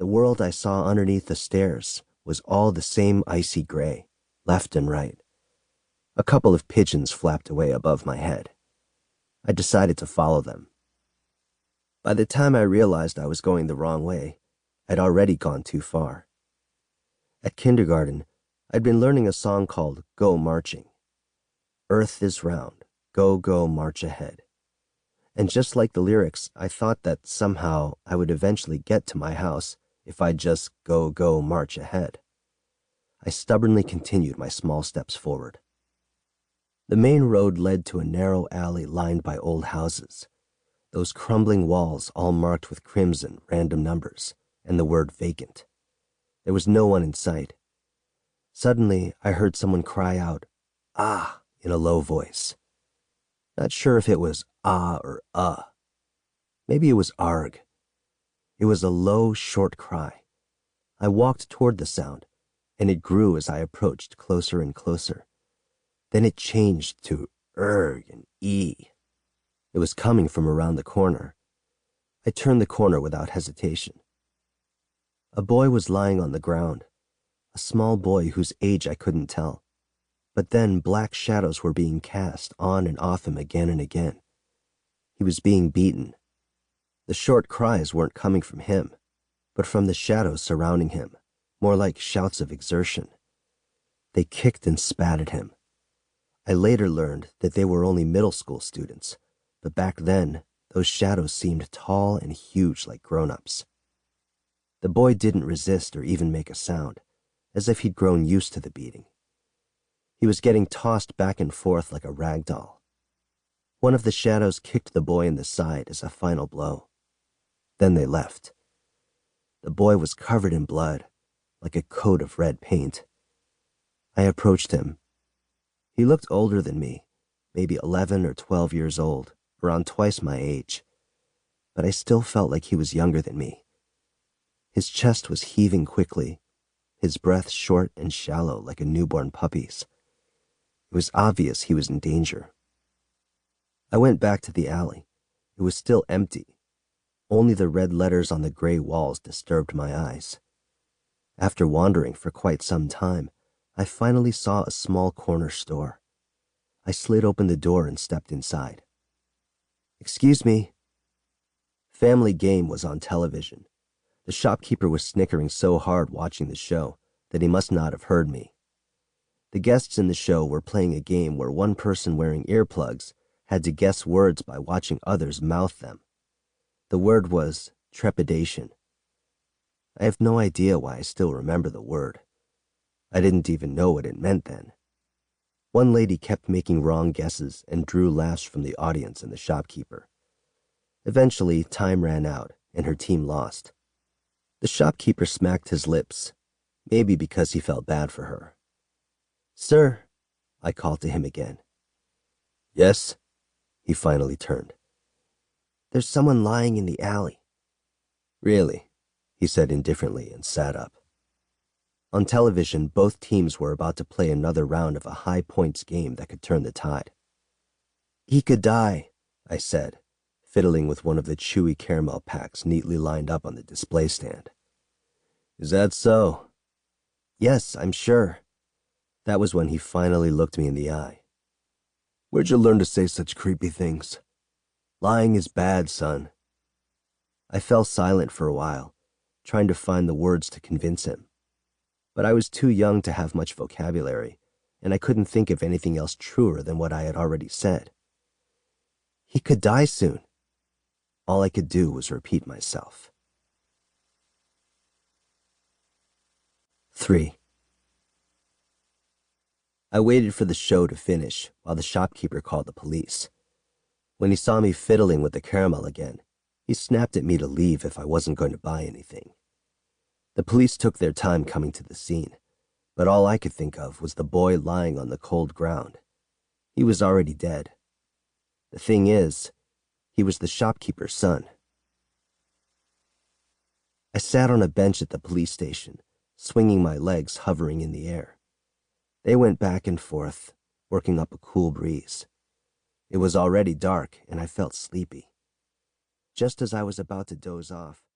The world I saw underneath the stairs was all the same icy gray, left and right. A couple of pigeons flapped away above my head. I decided to follow them. By the time I realized I was going the wrong way, I'd already gone too far. At kindergarten, I'd been learning a song called Go Marching. Earth is round, go, go, march ahead. And just like the lyrics, I thought that somehow I would eventually get to my house if I'd just go, go, march ahead. I stubbornly continued my small steps forward. The main road led to a narrow alley lined by old houses, those crumbling walls all marked with crimson random numbers and the word vacant. There was no one in sight. Suddenly, I heard someone cry out, "Ah," in a low voice. Not sure if it was ah or Maybe it was arg. It was a low, short cry. I walked toward the sound, and it grew as I approached closer and closer. Then it changed to erg and e. It was coming from around the corner. I turned the corner without hesitation. A boy was lying on the ground, a small boy whose age I couldn't tell. But then black shadows were being cast on and off him again and again. He was being beaten. The short cries weren't coming from him, but from the shadows surrounding him, more like shouts of exertion. They kicked and spat at him. I later learned that they were only middle school students, but back then, those shadows seemed tall and huge like grown-ups. The boy didn't resist or even make a sound, as if he'd grown used to the beating. He was getting tossed back and forth like a rag doll. One of the shadows kicked the boy in the side as a final blow. Then they left. The boy was covered in blood, like a coat of red paint. I approached him. He looked older than me, maybe 11 or 12 years old, around twice my age, but I still felt like he was younger than me. His chest was heaving quickly, his breath short and shallow like a newborn puppy's. It was obvious he was in danger. I went back to the alley. It was still empty. Only the red letters on the gray walls disturbed my eyes. After wandering for quite some time, I finally saw a small corner store. I slid open the door and stepped inside. "Excuse me." Family Game was on television. The shopkeeper was snickering so hard watching the show that he must not have heard me. The guests in the show were playing a game where one person wearing earplugs had to guess words by watching others mouth them. The word was trepidation. I have no idea why I still remember the word. I didn't even know what it meant then. One lady kept making wrong guesses and drew laughs from the audience and the shopkeeper. Eventually, time ran out and her team lost. The shopkeeper smacked his lips, maybe because he felt bad for her. "Sir," I called to him again. "Yes?" He finally turned. "There's someone lying in the alley." "Really?" he said indifferently and sat up. On television, both teams were about to play another round of a high-points game that could turn the tide. "He could die," I said, fiddling with one of the chewy caramel packs neatly lined up on the display stand. "Is that so?" "Yes, I'm sure." That was when he finally looked me in the eye. "Where'd you learn to say such creepy things? Lying is bad, son." I fell silent for a while, trying to find the words to convince him. But I was too young to have much vocabulary, and I couldn't think of anything else truer than what I had already said. "He could die soon." All I could do was repeat myself. 3. I waited for the show to finish while the shopkeeper called the police. When he saw me fiddling with the caramel again, he snapped at me to leave if I wasn't going to buy anything. The police took their time coming to the scene, but all I could think of was the boy lying on the cold ground. He was already dead. The thing is, he was the shopkeeper's son. I sat on a bench at the police station, swinging my legs hovering in the air. They went back and forth, working up a cool breeze. It was already dark, and I felt sleepy. Just as I was about to doze off,